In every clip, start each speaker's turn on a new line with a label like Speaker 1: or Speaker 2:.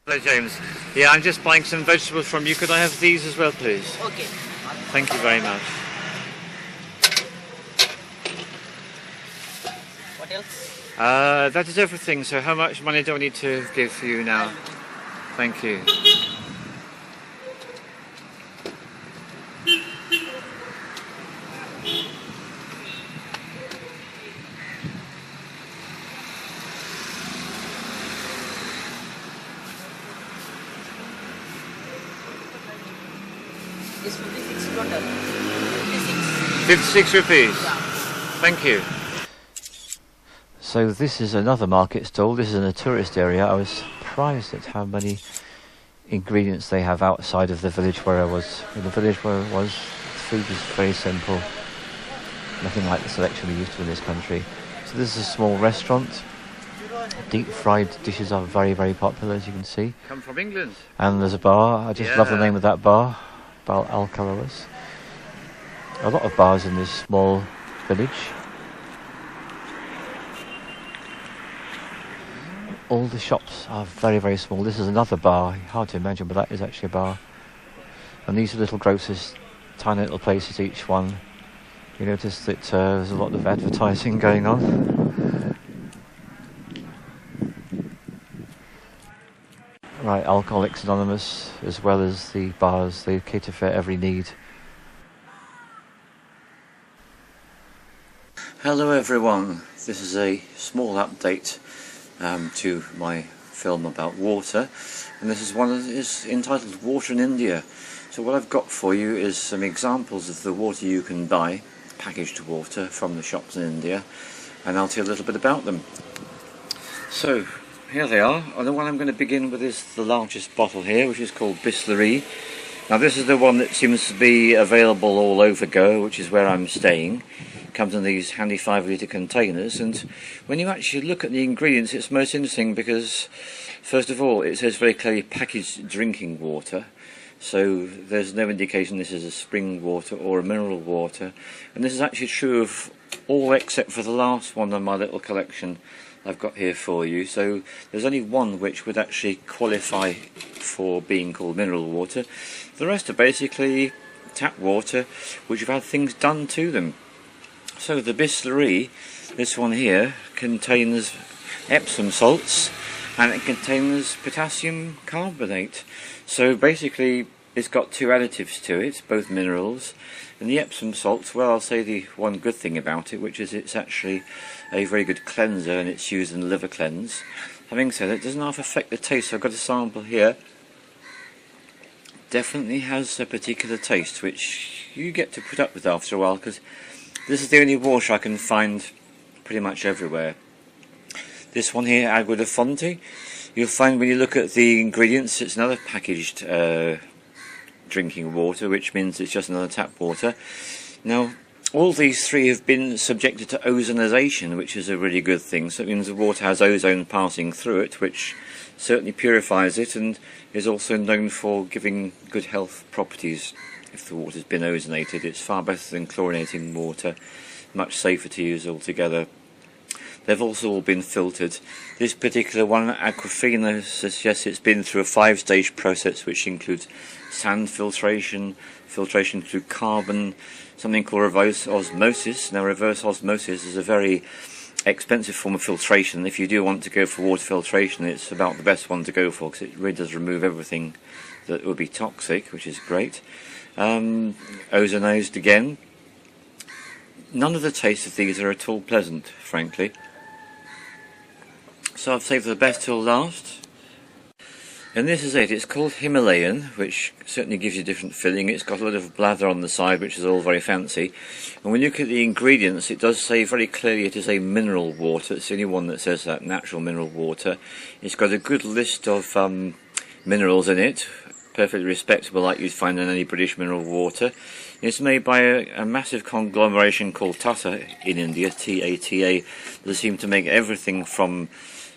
Speaker 1: Hello, James. Yeah, I'm just buying some vegetables from you. Could I have these as well, please?
Speaker 2: Okay.
Speaker 1: Thank you very much.
Speaker 2: What else?
Speaker 1: That is everything. So how much money do I need to give for you now? Thank you.
Speaker 2: It's 56 total. 56.
Speaker 1: 56 rupees.
Speaker 2: Yeah.
Speaker 1: Thank you. So this is another market stall. This is in a tourist area. I was surprised at how many ingredients they have outside of the village where I was. In the village where I was, food was very simple. Nothing like the selection we're used to in this country. So this is a small restaurant. Deep fried dishes are very, very popular, as you can see. Come from England. And there's a bar. I just love the name of that bar. Bar Alcalawas. A lot of bars in this small village. All the shops are very, very small. This is another bar. Hard to imagine, but that is actually a bar. And these are little grocers, tiny little places, each one. You notice that there's a lot of advertising going on. Right, Alcoholics Anonymous, as well as the bars, they cater for every need. Hello everyone, this is a small update to my film about water, and this is one that is entitled Water in India. So what I've got for you is some examples of the water you can buy, packaged water from the shops in India, and I'll tell you a little bit about them. So here they are, and the one I'm going to begin with is the largest bottle here, which is called Bisleri. Now this is the one that seems to be available all over Goa, which is where I'm staying. It comes in these handy 5-litre containers, and when you actually look at the ingredients, it's most interesting because, first of all, it says very clearly packaged drinking water. So there's no indication this is a spring water or a mineral water, and this is actually true of all except for the last one on my little collection I've got here for you. So there's only one which would actually qualify for being called mineral water. The rest are basically tap water which have had things done to them. So the Bisleri, this one here, contains Epsom salts and it contains potassium carbonate. So basically it's got two additives to it, both minerals. And the Epsom salts, well, I'll say the one good thing about it, which is it's actually a very good cleanser and it's used in liver cleanse. Having said that, it doesn't half affect the taste. So I've got a sample here. Definitely has a particular taste which you get to put up with after a while, because this is the only water I can find pretty much everywhere. This one here, Agua de Fonte, you'll find when you look at the ingredients, it's another packaged drinking water, which means it's just another tap water. Now, all these three have been subjected to ozonization, which is a really good thing. So it means the water has ozone passing through it, which certainly purifies it and is also known for giving good health properties. If the water's been ozonated, it's far better than chlorinating water, much safer to use altogether. They've also all been filtered. This particular one, Aquafina, suggests it's been through a 5-stage process which includes sand filtration, filtration through carbon, something called reverse osmosis. Now reverse osmosis is a very expensive form of filtration. If you do want to go for water filtration, it's about the best one to go for, because it really does remove everything that would be toxic, which is great. Ozonized again. None of the tastes of these are at all pleasant, frankly. So I've saved the best till last. And this is it. It's called Himalayan, which certainly gives you a different feeling. It's got a lot of blather on the side, which is all very fancy. And when you look at the ingredients, it does say very clearly it is a mineral water. It's the only one that says that, natural mineral water. It's got a good list of minerals in it, perfectly respectable like you'd find in any British mineral water. It's made by a massive conglomeration called Tata in India, T-A-T-A. They seem to make everything from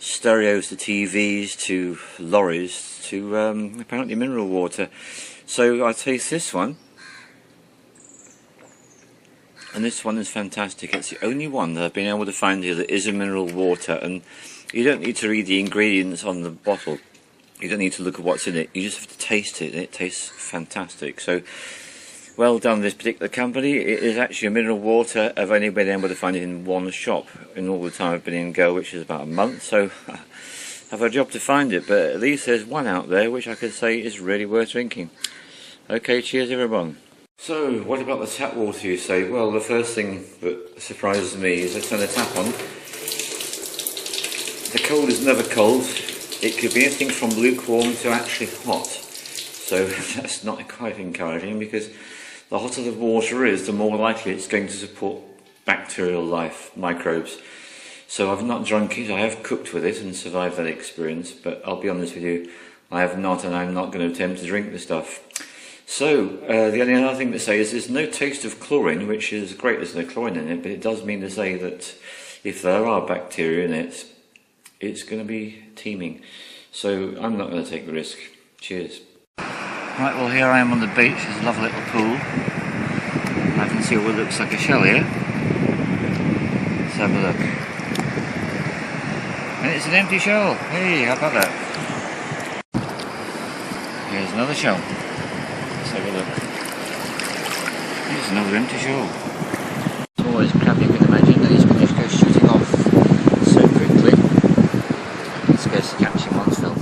Speaker 1: stereos to TVs to lorries to apparently mineral water. So I taste this one, and this one is fantastic. It's the only one that I've been able to find here that is a mineral water, and you don't need to read the ingredients on the bottle. You don't need to look at what's in it, you just have to taste it, and it tastes fantastic. So, well done, this particular company. It is actually a mineral water. I've only been able to find it in one shop in all the time I've been in Go, which is about a month, so I've a job to find it, but at least there's one out there which I could say is really worth drinking. Okay, cheers everyone. So, what about the tap water, you say? Well, the first thing that surprises me is I turn the tap on. The cold is never cold. It could be anything from lukewarm to actually hot. So that's not quite encouraging, because the hotter the water is, the more likely it's going to support bacterial life, microbes. So I've not drunk it, I have cooked with it and survived that experience, but I'll be honest with you, I have not, and I'm not going to attempt to drink the stuff. So, the only other thing to say is there's no taste of chlorine, which is great, there's no chlorine in it, but it does mean to say that if there are bacteria in it, it's going to be teeming. So I'm not going to take the risk. Cheers. Right, well here I am on the beach, there's a lovely little pool. I can see what looks like a shell here. Let's have a look. And it's an empty shell. Hey, how about that? Here's another shell. Let's have a look. Here's another empty shell. It's always crap, you can imagine, that it's going to go shooting off so quickly. It's scarcely catching one's film.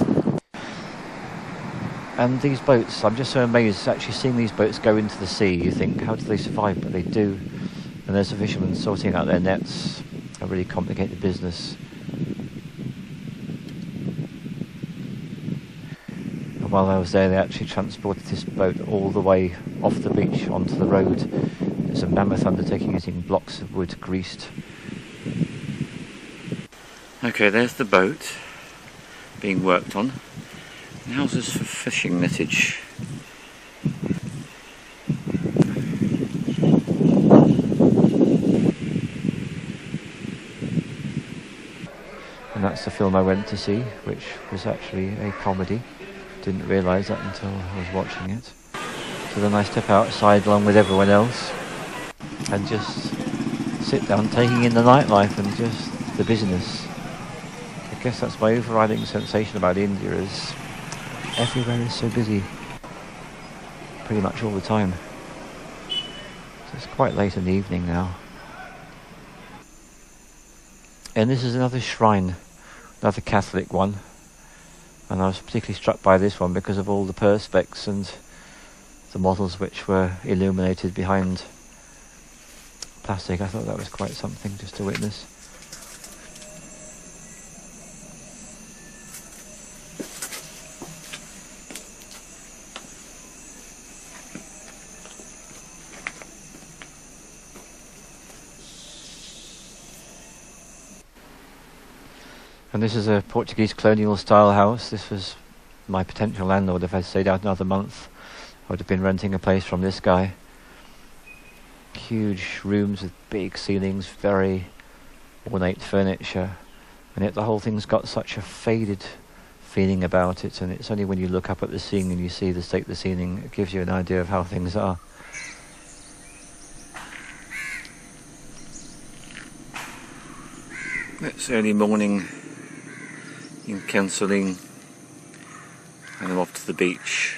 Speaker 1: And these boats, I'm just so amazed actually seeing these boats go into the sea. You think, how do they survive? But they do. And there's the fishermen sorting out their nets. A really complicated business. And while I was there, they actually transported this boat all the way off the beach onto the road. It's a mammoth undertaking using blocks of wood greased. Okay, there's the boat being worked on. And how's this for fishing nettage? And that's the film I went to see, which was actually a comedy. Didn't realise that until I was watching it. So then I step outside along with everyone else and just sit down taking in the nightlife and just the business. I guess that's my overriding sensation about India, is everywhere is so busy, pretty much all the time. So it's quite late in the evening now. And this is another shrine, another Catholic one. And I was particularly struck by this one because of all the perspex and the models which were illuminated behind plastic. I thought that was quite something just to witness. And this is a Portuguese colonial style house. This was my potential landlord. If I'd stayed out another month, I would have been renting a place from this guy. Huge rooms with big ceilings, very ornate furniture, and yet the whole thing's got such a faded feeling about it, and it's only when you look up at the ceiling and you see the state of the ceiling, it gives you an idea of how things are. It's early morning in Cancelling, and I'm off to the beach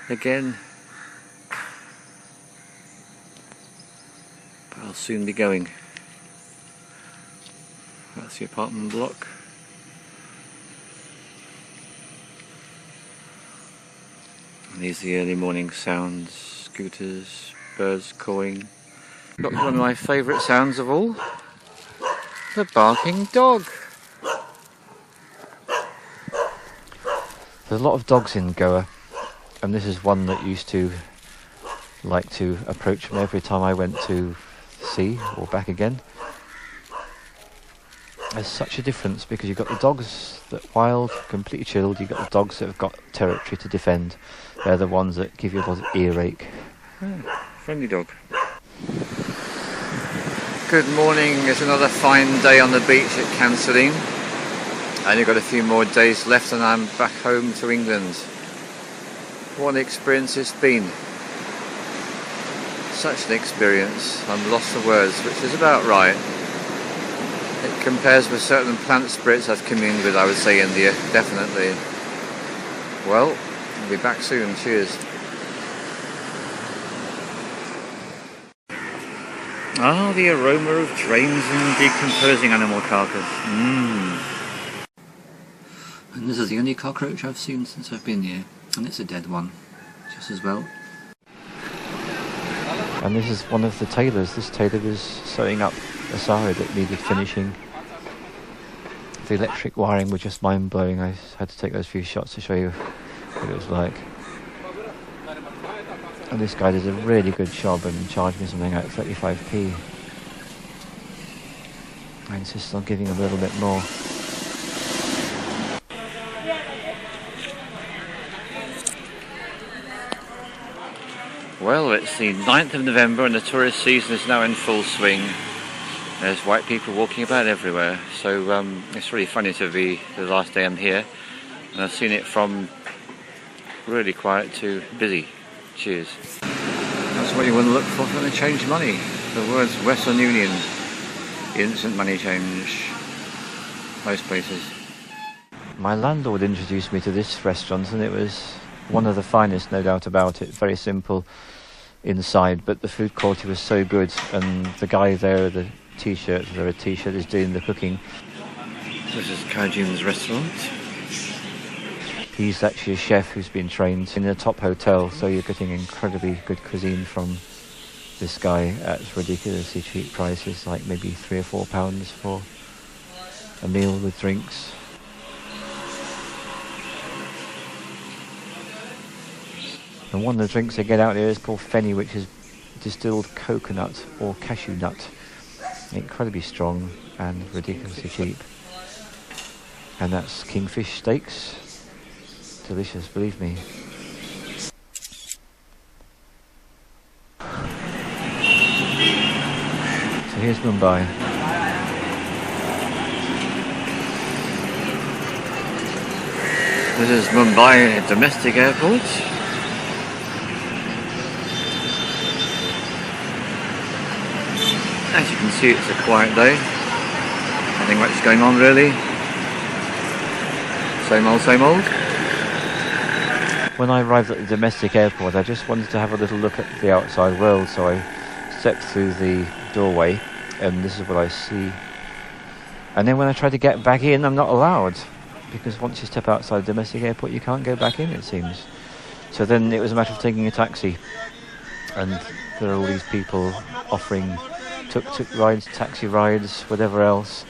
Speaker 1: again, but I'll soon be going. That's the apartment block. And these are the early morning sounds, scooters, birds cawing. Got one of my favourite sounds of all, the barking dog. There's a lot of dogs in Goa, and this is one that used to like to approach me every time I went to the sea or back again. There's such a difference, because you've got the dogs that wild, completely chilled, you've got the dogs that have got territory to defend. They're the ones that give you a lot of earache. Friendly dog. Good morning, it's another fine day on the beach at Cancelling. I only got a few more days left and I'm back home to England. What an experience it's been. Such an experience, I'm lost for words, which is about right. It compares with certain plant spirits I've communed with, I would say, India, definitely. Well, we'll be back soon. Cheers. Ah, the aroma of drains and decomposing animal carcass. And this is the only cockroach I've seen since I've been here, and it's a dead one, just as well. And this is one of the tailors. This tailor was sewing up a sari that needed finishing. The electric wiring was just mind-blowing. I had to take those few shots to show you what it was like. And this guy did a really good job and charged me something like 35p. I insisted on giving him a little bit more. Well, it's the 9th of November and the tourist season is now in full swing. There's white people walking about everywhere, so it's really funny to be the last day I'm here, and I've seen it from really quiet to busy. Cheers. That's what you want to look for if you want to change money. The words Western Union, instant money change, most places. My landlord introduced me to this restaurant, and it was one of the finest, no doubt about it. Very simple inside, but the food quality was so good, and the guy there, the t-shirt, is doing the cooking. This is Kajun's restaurant. He's actually a chef who's been trained in a top hotel, so you're getting incredibly good cuisine from this guy at ridiculously cheap prices, like maybe £3 or £4 for a meal with drinks. And one of the drinks they get out here is called Fenny, which is distilled coconut or cashew nut. Incredibly strong and ridiculously cheap. And that's kingfish steaks. Delicious, believe me. So here's Mumbai. This is Mumbai domestic airport. As you can see, it's a quiet day. Nothing much going on really. Same old, same old. When I arrived at the domestic airport, I just wanted to have a little look at the outside world, so I stepped through the doorway, and this is what I see. And then when I try to get back in, I'm not allowed, because once you step outside the domestic airport, you can't go back in, it seems. So then it was a matter of taking a taxi, and there are all these people offering tuk-tuk rides, taxi rides, whatever else,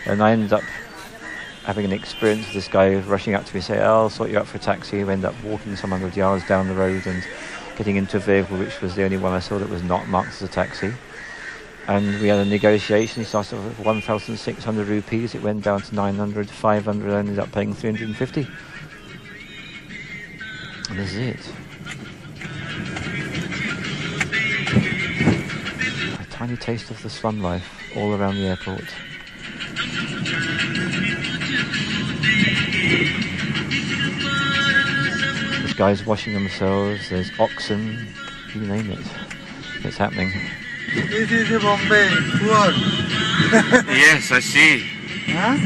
Speaker 1: and I ended up having an experience with this guy rushing up to me and say, "Oh, I'll sort you out for a taxi." We ended up walking some 100 yards down the road and getting into a vehicle which was the only one I saw that was not marked as a taxi. And we had a negotiation. He started off with 1,600 rupees. It went down to 900, 500. I ended up paying 350. And this is it. A tiny taste of the slum life all around the airport. There's guys washing themselves, there's oxen, you name it. It's happening.
Speaker 3: This is Bombay, poor.
Speaker 1: Yes, I see.
Speaker 3: Huh?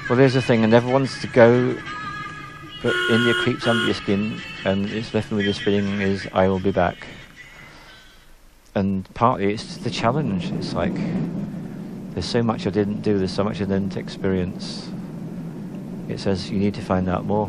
Speaker 1: Well, there's the thing, I never wanted to go, but India creeps under your skin, and it's left me with this feeling is I will be back. And partly it's the challenge. It's like there's so much I didn't do, there's so much I didn't experience. It says you need to find out more.